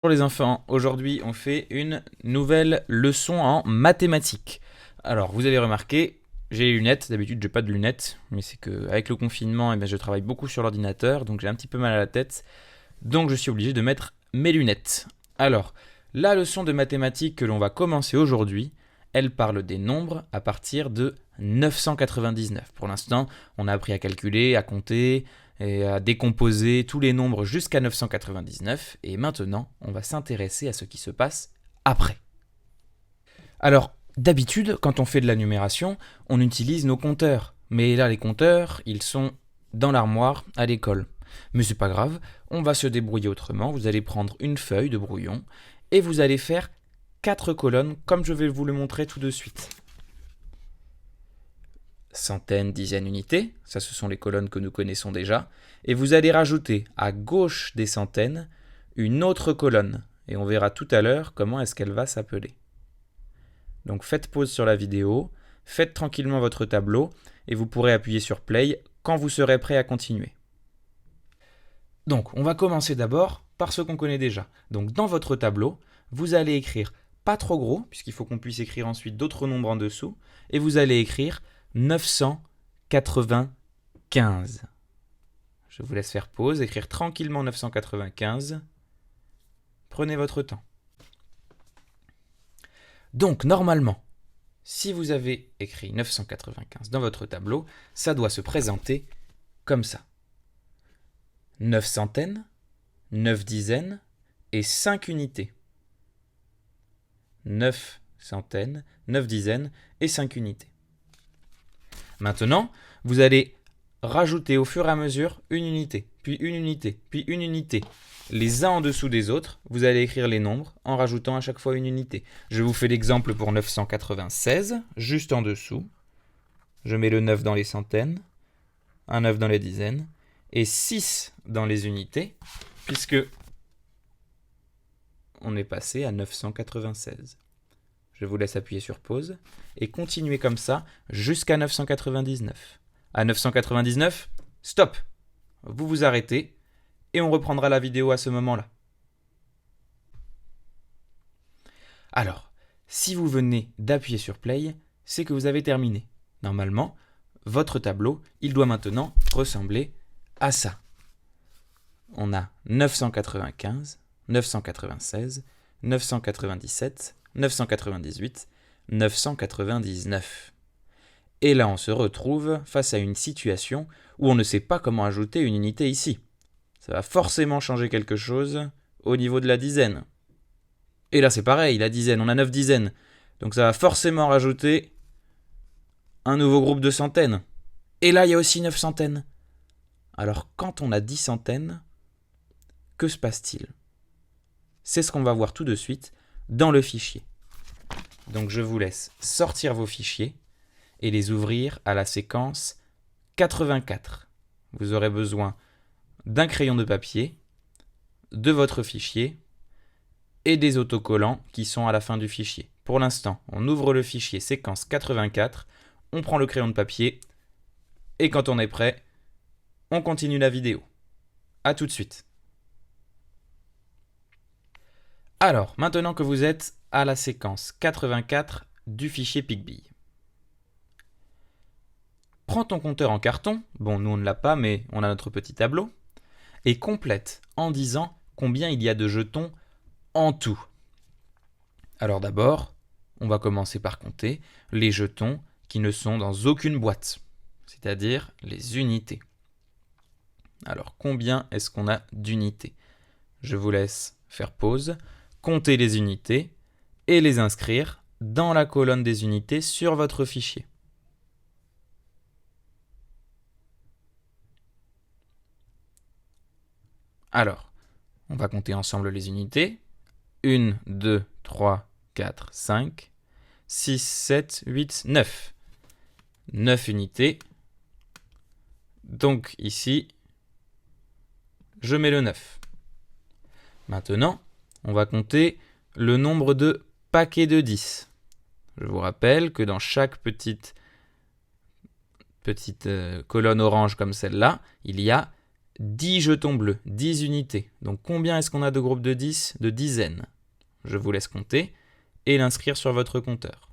Bonjour les enfants, aujourd'hui on fait une nouvelle leçon en mathématiques. Alors vous avez remarqué, j'ai les lunettes, d'habitude j'ai pas de lunettes, mais c'est qu'avec le confinement je travaille beaucoup sur l'ordinateur, donc j'ai un petit peu mal à la tête, donc je suis obligé de mettre mes lunettes. Alors, la leçon de mathématiques que l'on va commencer aujourd'hui, elle parle des nombres à partir de 999. Pour l'instant, on a appris à calculer, à compter et à décomposer tous les nombres jusqu'à 999. Et maintenant, on va s'intéresser à ce qui se passe après. Alors, d'habitude, quand on fait de la numération, on utilise nos compteurs. Mais là, les compteurs, ils sont dans l'armoire à l'école. Mais c'est pas grave, on va se débrouiller autrement. Vous allez prendre une feuille de brouillon et vous allez faire 4 colonnes comme je vais vous le montrer tout de suite. Centaines, dizaines, unités, ça ce sont les colonnes que nous connaissons déjà. Et vous allez rajouter à gauche des centaines une autre colonne. Et on verra tout à l'heure comment est-ce qu'elle va s'appeler. Donc faites pause sur la vidéo, faites tranquillement votre tableau et vous pourrez appuyer sur play quand vous serez prêt à continuer. Donc on va commencer d'abord par ce qu'on connaît déjà. Donc dans votre tableau, vous allez écrire pas trop gros, puisqu'il faut qu'on puisse écrire ensuite d'autres nombres en dessous, et vous allez écrire 995. Je vous laisse faire pause, écrire tranquillement 995. Prenez votre temps. Donc normalement, si vous avez écrit 995 dans votre tableau, ça doit se présenter comme ça. 9 centaines, 9 dizaines et 5 unités. 9 centaines, 9 dizaines et 5 unités. Maintenant, vous allez rajouter au fur et à mesure une unité, puis une unité, puis une unité. Les uns en dessous des autres, vous allez écrire les nombres en rajoutant à chaque fois une unité. Je vous fais l'exemple pour 996, juste en dessous. Je mets le 9 dans les centaines, un 9 dans les dizaines, et 6 dans les unités, puisque on est passé à 996. Je vous laisse appuyer sur pause et continuer comme ça jusqu'à 999. À 999, stop. Vous vous arrêtez et on reprendra la vidéo à ce moment-là. Alors, si vous venez d'appuyer sur play, c'est que vous avez terminé. Normalement, votre tableau, il doit maintenant ressembler à ça. On a 995, 996, 997, 998, 999. Et là, on se retrouve face à une situation où on ne sait pas comment ajouter une unité ici. Ça va forcément changer quelque chose au niveau de la dizaine. Et là, c'est pareil, la dizaine, on a 9 dizaines. Donc ça va forcément rajouter un nouveau groupe de centaines. Et là, il y a aussi 9 centaines. Alors, quand on a 10 centaines, que se passe-t-il ? C'est ce qu'on va voir tout de suite dans le fichier. Donc je vous laisse sortir vos fichiers et les ouvrir à la séquence 84. Vous aurez besoin d'un crayon de papier, de votre fichier et des autocollants qui sont à la fin du fichier. Pour l'instant, on ouvre le fichier séquence 84, on prend le crayon de papier et quand on est prêt, on continue la vidéo. A tout de suite. Alors, maintenant que vous êtes à la séquence 84 du fichier PicBee. Prends ton compteur en carton, bon nous on ne l'a pas mais on a notre petit tableau, et complète en disant combien il y a de jetons en tout. Alors d'abord, on va commencer par compter les jetons qui ne sont dans aucune boîte, c'est-à-dire les unités. Alors combien est-ce qu'on a d'unités ? Je vous laisse faire pause, compter les unités et les inscrire dans la colonne des unités sur votre fichier. Alors, on va compter ensemble les unités. 1, 2, 3, 4, 5, 6, 7, 8, 9. 9 unités. Donc ici, je mets le 9. Maintenant, on va compter le nombre de paquets de 10. Je vous rappelle que dans chaque petite colonne orange comme celle-là, il y a 10 jetons bleus, 10 unités. Donc combien est-ce qu'on a de groupes de 10? De dizaines. Je vous laisse compter et l'inscrire sur votre compteur.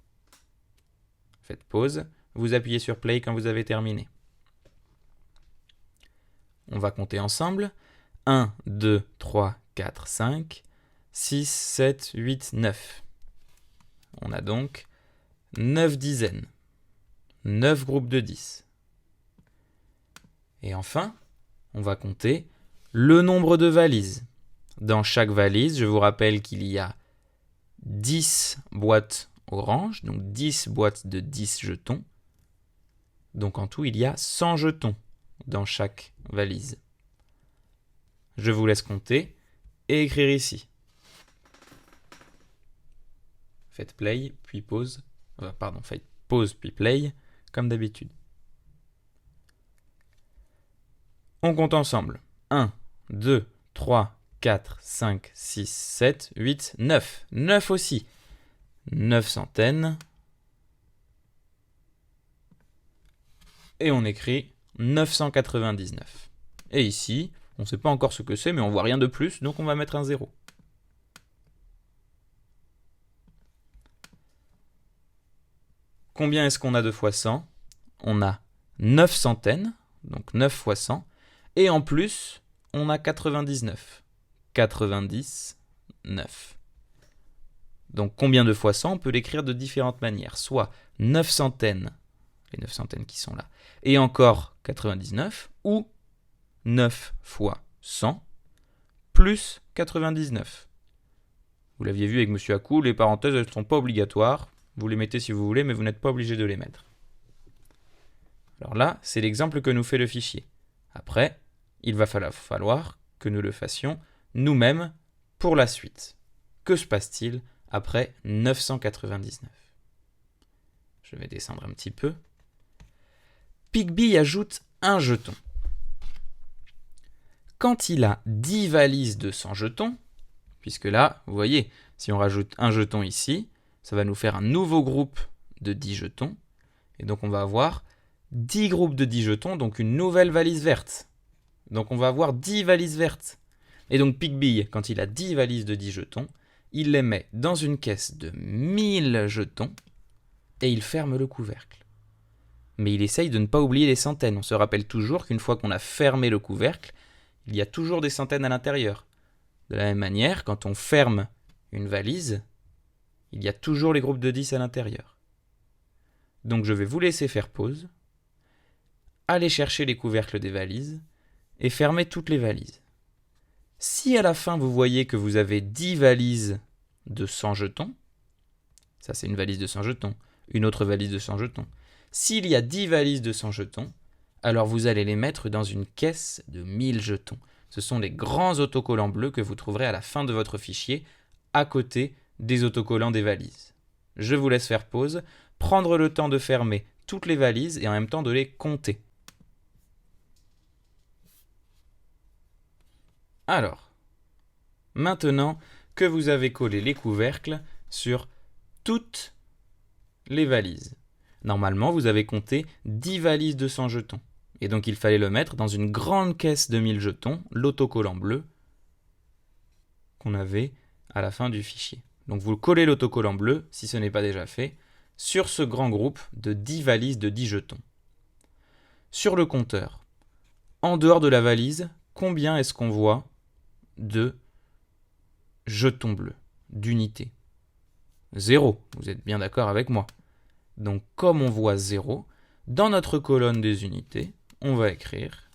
Faites pause, vous appuyez sur play quand vous avez terminé. On va compter ensemble. 1, 2, 3, 4, 5, 6, 7, 8, 9. On a donc 9 dizaines. 9 groupes de 10. Et enfin, on va compter le nombre de valises. Dans chaque valise, je vous rappelle qu'il y a 10 boîtes oranges, donc 10 boîtes de 10 jetons. Donc en tout, il y a 100 jetons dans chaque valise. Je vous laisse compter et écrire ici. Faites play, puis pause. Faites pause, puis play, comme d'habitude. On compte ensemble. 1, 2, 3, 4, 5, 6, 7, 8, 9. 9 aussi. 9 centaines. Et on écrit 999. Et ici, on ne sait pas encore ce que c'est, mais on ne voit rien de plus, donc on va mettre un 0. Combien est-ce qu'on a de fois 100? On a 9 centaines, donc 9 fois 100. Et en plus, on a 99. 99. Donc combien de fois 100? On peut l'écrire de différentes manières. Soit 9 centaines, les 9 centaines qui sont là, et encore 99, ou 9 fois 100 plus 99. Vous l'aviez vu avec M. Akou, les parenthèses ne sont pas obligatoires. Vous les mettez si vous voulez, mais vous n'êtes pas obligé de les mettre. Alors là, c'est l'exemple que nous fait le fichier. Après, il va falloir que nous le fassions nous-mêmes pour la suite. Que se passe-t-il après 999? Je vais descendre un petit peu. Pigby ajoute un jeton. Quand il a 10 valises de 100 jetons, puisque là, vous voyez, si on rajoute un jeton ici, ça va nous faire un nouveau groupe de 10 jetons. Et donc on va avoir 10 groupes de 10 jetons, donc une nouvelle valise verte. Donc on va avoir 10 valises vertes. Et donc Pigby, quand il a 10 valises de 10 jetons, il les met dans une caisse de 1000 jetons et il ferme le couvercle. Mais il essaye de ne pas oublier les centaines. On se rappelle toujours qu'une fois qu'on a fermé le couvercle, il y a toujours des centaines à l'intérieur. De la même manière, quand on ferme une valise, il y a toujours les groupes de 10 à l'intérieur. Donc je vais vous laisser faire pause, aller chercher les couvercles des valises et fermer toutes les valises. Si à la fin vous voyez que vous avez 10 valises de 100 jetons, ça c'est une valise de 100 jetons, une autre valise de 100 jetons. S'il y a 10 valises de 100 jetons, alors vous allez les mettre dans une caisse de 1000 jetons. Ce sont les grands autocollants bleus que vous trouverez à la fin de votre fichier, à côté des autocollants des valises. Je vous laisse faire pause, prendre le temps de fermer toutes les valises et en même temps de les compter. Alors, maintenant que vous avez collé les couvercles sur toutes les valises, normalement vous avez compté 10 valises de 100 jetons. Et donc il fallait le mettre dans une grande caisse de 1000 jetons, l'autocollant bleu qu'on avait à la fin du fichier. Donc vous collez l'autocollant bleu, si ce n'est pas déjà fait, sur ce grand groupe de 10 valises de 10 jetons. Sur le compteur, en dehors de la valise, combien est-ce qu'on voit de jetons bleus, d'unités? 0, vous êtes bien d'accord avec moi. Donc comme on voit 0, dans notre colonne des unités, on va écrire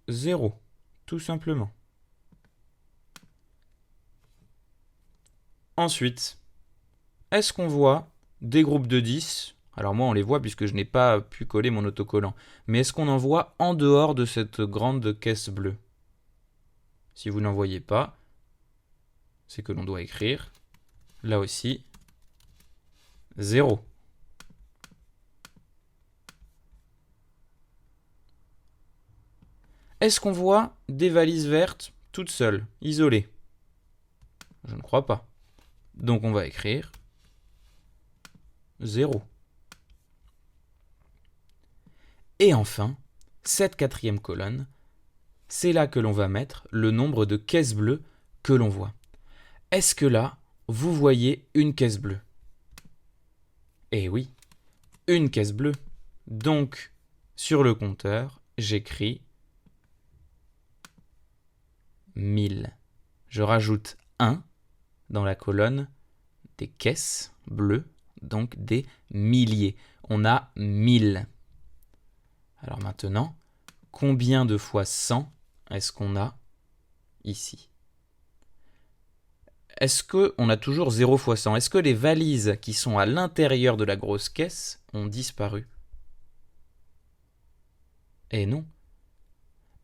0, tout simplement. Ensuite, est-ce qu'on voit des groupes de 10 ? Alors moi, on les voit puisque je n'ai pas pu coller mon autocollant. Mais est-ce qu'on en voit en dehors de cette grande caisse bleue ? Si vous n'en voyez pas, c'est que l'on doit écrire, là aussi, 0. Est-ce qu'on voit des valises vertes toutes seules, isolées ? Je ne crois pas. Donc on va écrire 0. Et enfin, cette quatrième colonne, c'est là que l'on va mettre le nombre de caisses bleues que l'on voit. Est-ce que là, vous voyez une caisse bleue? Eh oui, une caisse bleue. Donc, sur le compteur, j'écris 1000. Je rajoute 1 dans la colonne des caisses bleues, donc des milliers. On a 1000. Alors maintenant, combien de fois 100 est-ce qu'on a ici? Est-ce qu'on a toujours 0 fois 100? Est-ce que les valises qui sont à l'intérieur de la grosse caisse ont disparu? Eh non.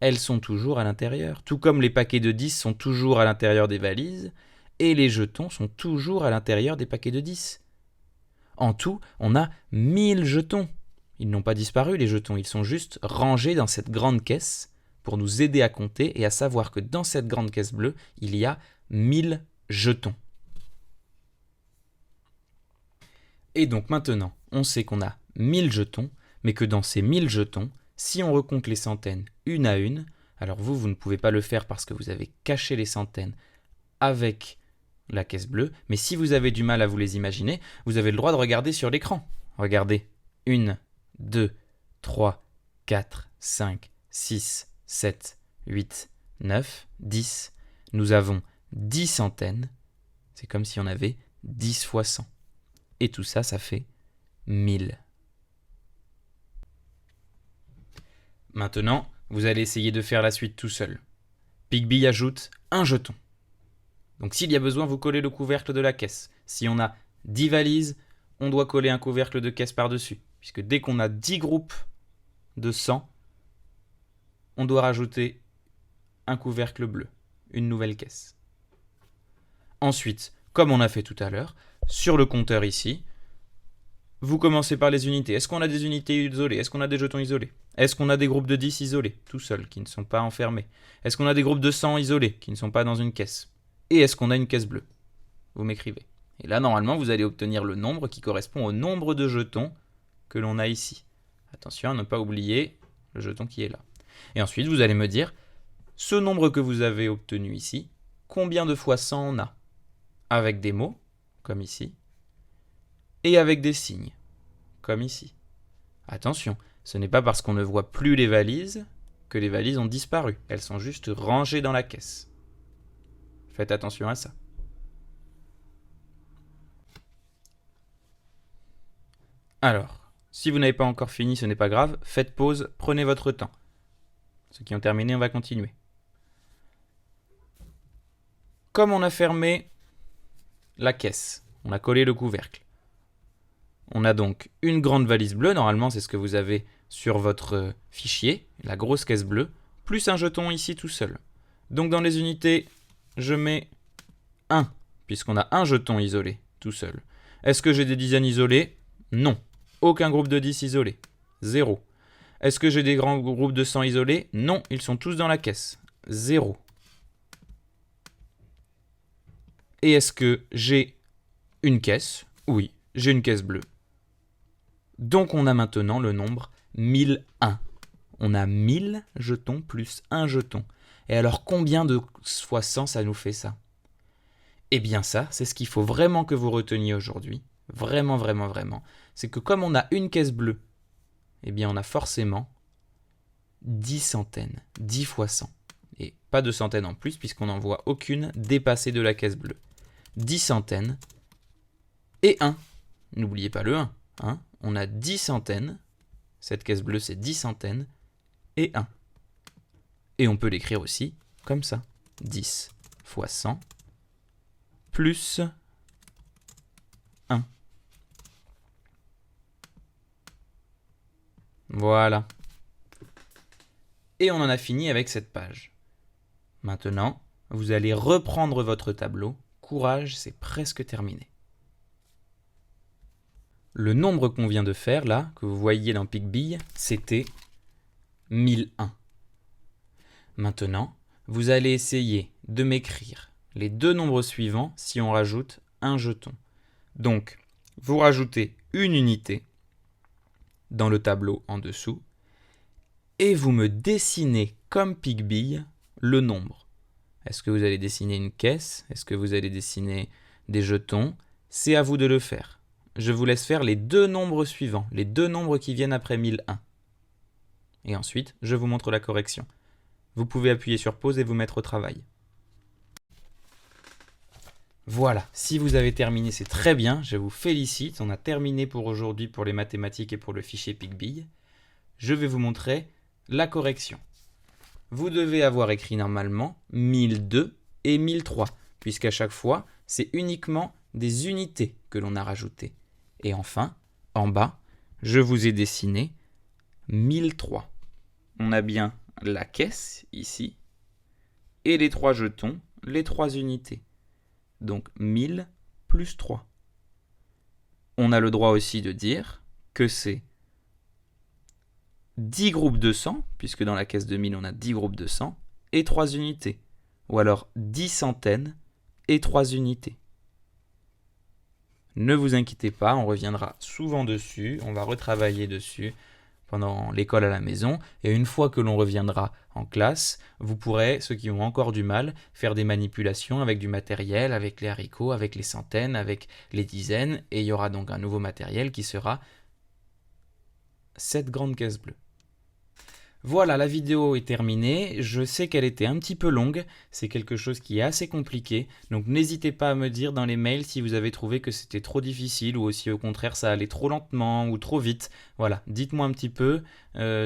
Elles sont toujours à l'intérieur. Tout comme les paquets de 10 sont toujours à l'intérieur des valises, et les jetons sont toujours à l'intérieur des paquets de 10. En tout, on a 1000 jetons. Ils n'ont pas disparu, les jetons, ils sont juste rangés dans cette grande caisse pour nous aider à compter et à savoir que dans cette grande caisse bleue, il y a 1000 jetons. Et donc maintenant, on sait qu'on a 1000 jetons, mais que dans ces 1000 jetons, si on recompte les centaines une à une, alors vous ne pouvez pas le faire parce que vous avez caché les centaines avec la caisse bleue, mais si vous avez du mal à vous les imaginer, vous avez le droit de regarder sur l'écran. Regardez, 1, 2, 3, 4, 5, 6, 7, 8, 9, 10. Nous avons 10 centaines. C'est comme si on avait 10 fois 100. Et tout ça, ça fait 1000. Maintenant, vous allez essayer de faire la suite tout seul. Pigby ajoute un jeton. Donc s'il y a besoin, vous collez le couvercle de la caisse. Si on a 10 valises, on doit coller un couvercle de caisse par-dessus. Puisque dès qu'on a 10 groupes de 100, on doit rajouter un couvercle bleu, une nouvelle caisse. Ensuite, comme on a fait tout à l'heure, sur le compteur ici, vous commencez par les unités. Est-ce qu'on a des unités isolées? Est-ce qu'on a des jetons isolés? Est-ce qu'on a des groupes de 10 isolés, tout seuls, qui ne sont pas enfermés? Est-ce qu'on a des groupes de 100 isolés, qui ne sont pas dans une caisse? Et est-ce qu'on a une caisse bleue? Vous m'écrivez. Et là, normalement, vous allez obtenir le nombre qui correspond au nombre de jetons que l'on a ici. Attention à ne pas oublier le jeton qui est là. Et ensuite, vous allez me dire, ce nombre que vous avez obtenu ici, combien de fois 100 on a? Avec des mots, comme ici, et avec des signes, comme ici. Attention, ce n'est pas parce qu'on ne voit plus les valises que les valises ont disparu. Elles sont juste rangées dans la caisse. Faites attention à ça. Alors, si vous n'avez pas encore fini, ce n'est pas grave. Faites pause, prenez votre temps. Ceux qui ont terminé, on va continuer. Comme on a fermé la caisse, on a collé le couvercle. On a donc une grande valise bleue, normalement c'est ce que vous avez sur votre fichier, la grosse caisse bleue, plus un jeton ici tout seul. Donc dans les unités, je mets 1, puisqu'on a un jeton isolé tout seul. Est-ce que j'ai des dizaines isolées? Non. Aucun groupe de 10 isolé. 0. Est-ce que j'ai des grands groupes de 100 isolés? Non, ils sont tous dans la caisse. 0. Et est-ce que j'ai une caisse? Oui, j'ai une caisse bleue. Donc on a maintenant le nombre 1001. On a 1000 jetons plus un jeton. Et alors combien de fois 100 ça nous fait ça? Eh bien ça, c'est ce qu'il faut vraiment que vous reteniez aujourd'hui. Vraiment, vraiment, vraiment. C'est que comme on a une caisse bleue, eh bien on a forcément 10 centaines. 10 fois 100. Et pas de centaines en plus puisqu'on n'en voit aucune dépasser de la caisse bleue. 10 centaines et 1. N'oubliez pas le 1. Hein, on a 10 centaines. Cette caisse bleue, c'est 10 centaines et 1. Et on peut l'écrire aussi comme ça. 10 fois 100 plus 1. Voilà. Et on en a fini avec cette page. Maintenant, vous allez reprendre votre tableau. Courage, c'est presque terminé. Le nombre qu'on vient de faire, là, que vous voyez dans Pigby, c'était 1001. Maintenant, vous allez essayer de m'écrire les deux nombres suivants si on rajoute un jeton. Donc, vous rajoutez une unité dans le tableau en dessous et vous me dessinez comme Pigbille le nombre. Est-ce que vous allez dessiner une caisse? Est-ce que vous allez dessiner des jetons? C'est à vous de le faire. Je vous laisse faire les deux nombres suivants, les deux nombres qui viennent après 1001. Et ensuite, je vous montre la correction. Vous pouvez appuyer sur pause et vous mettre au travail. Voilà, si vous avez terminé, c'est très bien, je vous félicite. On a terminé pour aujourd'hui pour les mathématiques et pour le fichier Pigbille. Je vais vous montrer la correction. Vous devez avoir écrit normalement 1002 et 1003, puisqu'à chaque fois, c'est uniquement des unités que l'on a rajoutées. Et enfin, en bas, je vous ai dessiné 1003. On a bien la caisse ici, et les 3 jetons, les 3 unités. Donc 1000 plus 3. On a le droit aussi de dire que c'est 10 groupes de 100, puisque dans la caisse de 1000 on a 10 groupes de 100, et 3 unités. Ou alors 10 centaines et 3 unités. Ne vous inquiétez pas, on reviendra souvent dessus, on va retravailler dessus pendant l'école à la maison, et une fois que l'on reviendra en classe, vous pourrez, ceux qui ont encore du mal, faire des manipulations avec du matériel, avec les haricots, avec les centaines, avec les dizaines, et il y aura donc un nouveau matériel qui sera cette grande caisse bleue. Voilà, la vidéo est terminée. Je sais qu'elle était un petit peu longue, c'est quelque chose qui est assez compliqué, donc n'hésitez pas à me dire dans les mails si vous avez trouvé que c'était trop difficile ou si au contraire ça allait trop lentement ou trop vite. Voilà, dites-moi un petit peu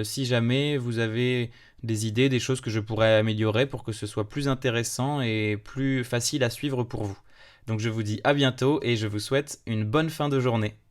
si jamais vous avez des idées, des choses que je pourrais améliorer pour que ce soit plus intéressant et plus facile à suivre pour vous. Donc je vous dis à bientôt et je vous souhaite une bonne fin de journée.